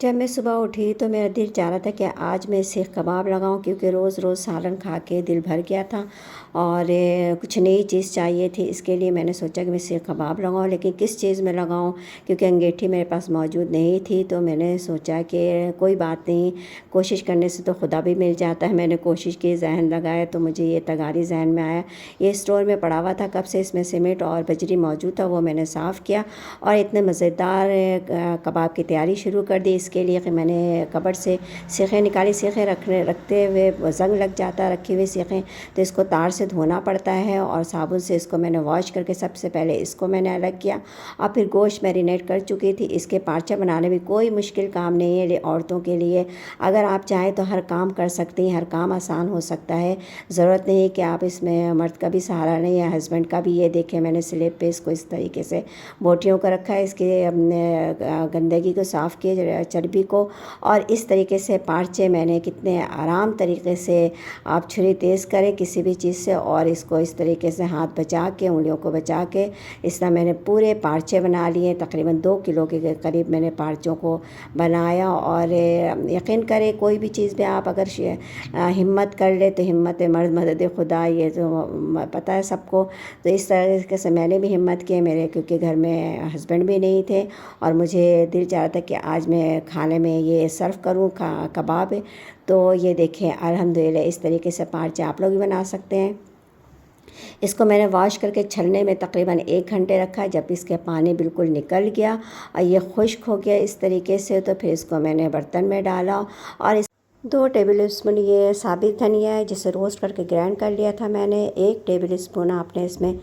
जब मैं सुबह उठी तो मेरा दिल चाह रहा था कि आज मैं सीख कबाब लगाऊं, क्योंकि रोज़ रोज़ सालन खा के दिल भर गया था और कुछ नई चीज़ चाहिए थी। इसके लिए मैंने सोचा कि मैं सीख कबाब लगाऊं, लेकिन किस चीज़ में लगाऊं, क्योंकि अंगीठी मेरे पास मौजूद नहीं थी। तो मैंने सोचा कि कोई बात नहीं, कोशिश करने से तो खुदा भी मिल जाता है। मैंने कोशिश की, जहन लगाया तो मुझे ये तगारी जहन में आया। ये स्टोर में पड़ा हुआ था कब से, इसमें सीमेंट और बजरी मौजूद था। वो मैंने साफ़ किया और इतने मज़ेदार कबाब की तैयारी शुरू कर दी। इसके लिए कि मैंने कबर्ड से सीखें निकाली। सीखें रखते हुए जंग लग जाता, रखी हुई सीखें, तो इसको तार से धोना पड़ता है और साबुन से इसको मैंने वॉश करके सबसे पहले इसको मैंने अलग किया और फिर गोश्त मैरिनेट कर चुकी थी। इसके पार्चा बनाने में कोई मुश्किल काम नहीं है औरतों के लिए। अगर आप चाहें तो हर काम कर सकती हैं, हर काम आसान हो सकता है। ज़रूरत नहीं है कि आप इसमें मर्द का भी सहारा नहीं है, हस्बैंड का भी। ये देखें, मैंने स्लेब पे इसको इस तरीके से बोटियों को रखा है, इसके गंदगी को साफ़ किए, चर्बी को, और इस तरीके से पार्चे मैंने कितने आराम तरीके से, आप छुरी तेज़ करें किसी भी चीज़ से और इसको इस तरीके से हाथ बचा के, उंगलियों को बचा के, इस तरह मैंने पूरे पार्चे बना लिए। तकरीबन 2 किलो के करीब मैंने पार्चों को बनाया। और यकीन करें, कोई भी चीज़ में आप अगर हिम्मत कर ले तो हिम्मत मर्द मदद खुदा, ये तो पता है सबको। तो इस तरीके से मैंने भी हिम्मत की मेरे, क्योंकि घर में हस्बैंड भी नहीं थे और मुझे दिल चाह रहा था कि आज मैं खाने में ये सर्व करूँ कबाब। तो ये देखें, अल्हम्दुलिल्लाह इस तरीके से पार्चे आप लोग भी बना सकते हैं। इसको मैंने वॉश करके छलने में तकरीबन 1 घंटे रखा। जब इसके पानी बिल्कुल निकल गया और ये खुश्क हो गया इस तरीके से, तो फिर इसको मैंने बर्तन में डाला और 2 टेबल स्पून ये साबित धनिया है जिसे रोस्ट करके ग्राइंड कर लिया था मैंने। 1 टेबल स्पून आपने इसमें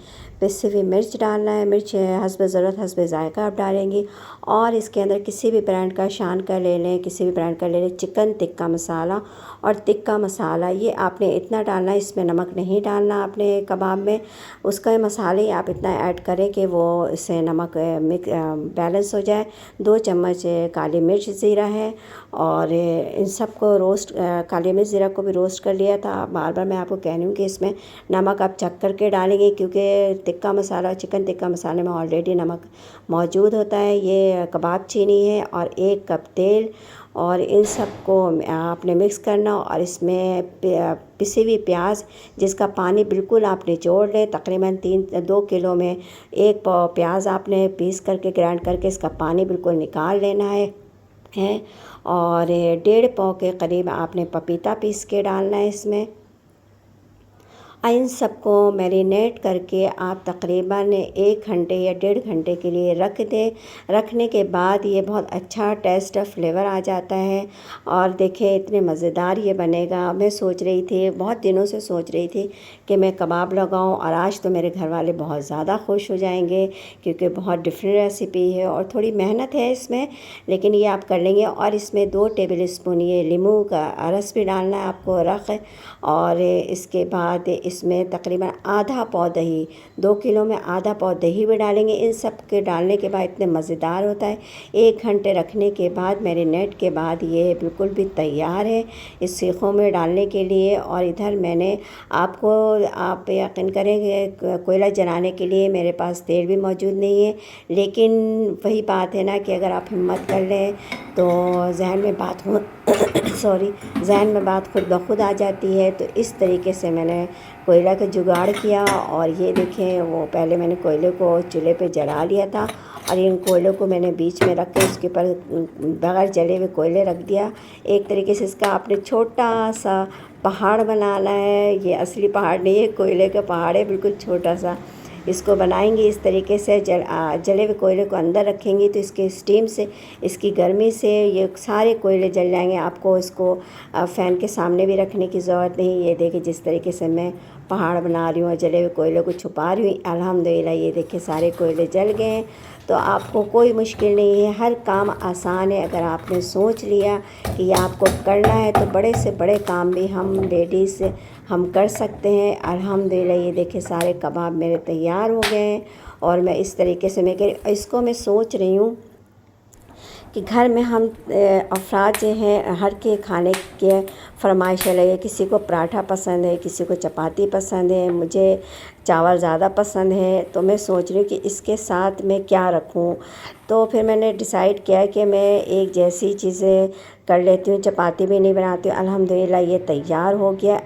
पिसी हुई मिर्च डालना है। मिर्च हस्ब ज़रूरत हस्ब ज़ायका आप डालेंगी। और इसके अंदर किसी भी ब्रांड का शान का ले लें, किसी भी ब्रांड का ले लें, चिकन टिक्का मसाला और टिक्का मसाला, ये आपने इतना डालना है। इसमें नमक नहीं डालना आपने कबाब में। उसका मसाले आप इतना ऐड करें कि वो इससे नमक बैलेंस हो जाए। 2 चम्मच काली मिर्च ज़ीरा है और इन सबको रोस्ट, काली मिर्च ज़ीरा को भी रोस्ट कर लिया था। बार बार मैं आपको कह रही हूँ कि इसमें नमक आप चख करके डालेंगे, क्योंकि टिक्का मसाला, चिकन टिक्का मसाले में ऑलरेडी नमक मौजूद होता है। ये कबाब चीनी है और 1 कप तेल, और इन सब को आपने मिक्स करना। और इसमें पिसी हुई प्याज, जिसका पानी बिल्कुल आप निचोड़ लें। तकरीबन 2 किलो में 1 पाव प्याज आपने पीस करके ग्राइंड करके इसका पानी बिल्कुल निकाल लेना है। और 1.5 पाव के करीब आपने पपीता पीस के डालना है इसमें। इन सबको मैरिनेट करके आप तकरीबन 1 घंटे या 1.5 घंटे के लिए रख दें। रखने के बाद ये बहुत अच्छा टेस्ट फ्लेवर आ जाता है। और देखें, इतने मज़ेदार ये बनेगा। मैं सोच रही थी, बहुत दिनों से सोच रही थी कि मैं कबाब लगाऊं, और आज तो मेरे घर वाले बहुत ज़्यादा खुश हो जाएंगे, क्योंकि बहुत डिफरेंट रेसिपी है और थोड़ी मेहनत है इसमें, लेकिन ये आप कर लेंगे। और इसमें 2 टेबल स्पून ये नींबू का रस भी डालना है आपको, रख। और इसके बाद इसमें तकरीबन आधा पाव दही, 2 किलो में आधा पाव दही भी डालेंगे। इन सब के डालने के बाद इतने मज़ेदार होता है। 1 घंटे रखने के बाद, मैरिनेट के बाद, ये बिल्कुल भी तैयार है इस सीखों में डालने के लिए। और इधर मैंने आपको, आप यकीन करेंगे, कोयला जलाने के लिए मेरे पास तेल भी मौजूद नहीं है। लेकिन वही बात है ना कि अगर आप हिम्मत कर लें तो जहन में बात हो जहन में बात खुद ब खुद आ जाती है। तो इस तरीके से मैंने कोयला का जुगाड़ किया। और ये देखें, वो पहले मैंने कोयले को चूल्हे पे जला लिया था और इन कोयलों को मैंने बीच में रख के उसके ऊपर बगैर जले हुए कोयले रख दिया। एक तरीके से इसका आपने छोटा सा पहाड़ बनाना है। ये असली पहाड़ नहीं है, कोयले का पहाड़ है, बिल्कुल छोटा सा। इसको बनाएंगे इस तरीके से, जले हुए कोयले को अंदर रखेंगे तो इसके स्टीम से, इसकी गर्मी से ये सारे कोयले जल जाएंगे। आपको इसको फ़ैन के सामने भी रखने की ज़रूरत नहीं। ये देखिए, जिस तरीके से मैं पहाड़ बना रही हूँ और जले हुए कोयले को छुपा रही हूँ, अल्हम्दुलिल्लाह ये देखिए सारे कोयले जल गए हैं। तो आपको कोई मुश्किल नहीं है, हर काम आसान है। अगर आपने सोच लिया कि ये आपको करना है तो बड़े से बड़े काम भी हम लेडीज़ हम कर सकते हैं। अल्हम्दुलिल्लाह ये देखिए सारे कबाब मेरे तैयार हो गए हैं। और मैं इस तरीके से इसको मैं सोच रही हूँ कि घर में हम अफराद जो हैं, हर के खाने के फरमाइश अलग है। किसी को पराठा पसंद है, किसी को चपाती पसंद है, मुझे चावल ज़्यादा पसंद है, तो मैं सोच रही हूँ कि इसके साथ मैं क्या रखूँ। तो फिर मैंने डिसाइड किया कि मैं एक जैसी चीज़ें कर लेती हूँ, चपाती भी नहीं बनाती हूँ। अल्हम्दुलिल्लाह ये तैयार हो गया।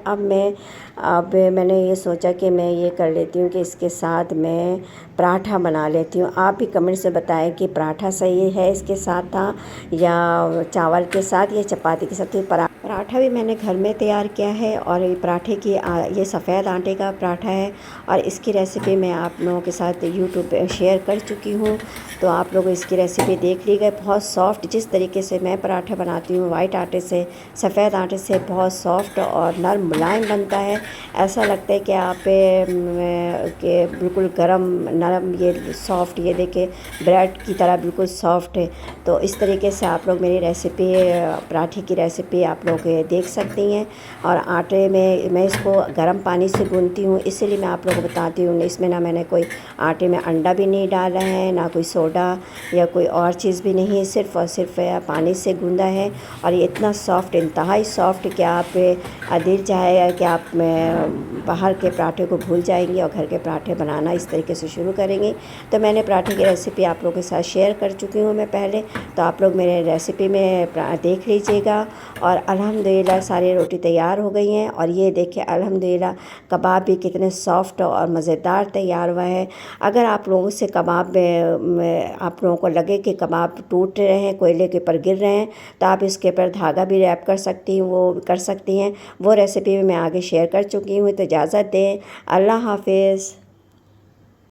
अब मैंने ये सोचा कि मैं ये कर लेती हूँ कि इसके साथ मैं पराठा बना लेती हूँ। आप भी कमेंट से बताएं कि पराठा सही है इसके साथ था, या चावल के साथ, या चपाती के साथ। तो पराठा भी मैंने घर में तैयार किया है, और ये पराठे की ये सफ़ेद आटे का पराठा है, और इसकी रेसिपी मैं आप लोगों के साथ यूट्यूब पे शेयर कर चुकी हूँ। तो आप लोग इसकी रेसिपी देख लीजिए। बहुत सॉफ्ट, जिस तरीके से मैं पराठा बनाती हूँ वाइट आटे से, सफ़ेद आटे से, बहुत सॉफ्ट और नरम मुलायम बनता है। ऐसा लगता है कि आप के बिल्कुल गरम नरम, ये सॉफ्ट, ये देखिए ब्रेड की तरह बिल्कुल सॉफ्ट है। तो इस तरीके से आप लोग मेरी रेसिपी, पराठे की रेसिपी आप लोग देख सकती हैं। और आटे में मैं इसको गर्म पानी से गूंथती हूँ, इसीलिए मैं आप लोगों को बताती हूँ। इसमें ना मैंने कोई आटे में अंडा भी नहीं डाला है, ना कोई सोडा या कोई और चीज़ भी नहीं, सिर्फ़ और सिर्फ पानी से गूंदा है। और ये इतना सॉफ्ट, इंतहाई सॉफ्ट कि आप दिल चाहेगा कि आप बाहर के पराठे को भूल जाएंगे और घर के पराठे बनाना इस तरीके से शुरू करेंगे। तो मैंने पराठे की रेसिपी आप लोगों के साथ शेयर कर चुकी हूँ मैं पहले, तो आप लोग मेरे रेसिपी में देख लीजिएगा। और अल्हम्दुलिल्लाह सारी रोटी तैयार हो गई हैं। और ये देखिए अल्हम्दुलिल्लाह कबाब भी कितने सॉफ्ट और मज़ेदार तैयार हुआ है। अगर आप लोगों से कबाब में आप लोगों को लगे कि कबाब टूट रहे हैं, कोयले के ऊपर गिर रहे हैं, तो आप इसके ऊपर धागा भी रैप कर सकती हैं, वो कर सकती हैं। वो रेसिपी भी मैं आगे शेयर कर चुकी हूँ। तो इजाज़त दें, अल्लाह हाफ़िज़।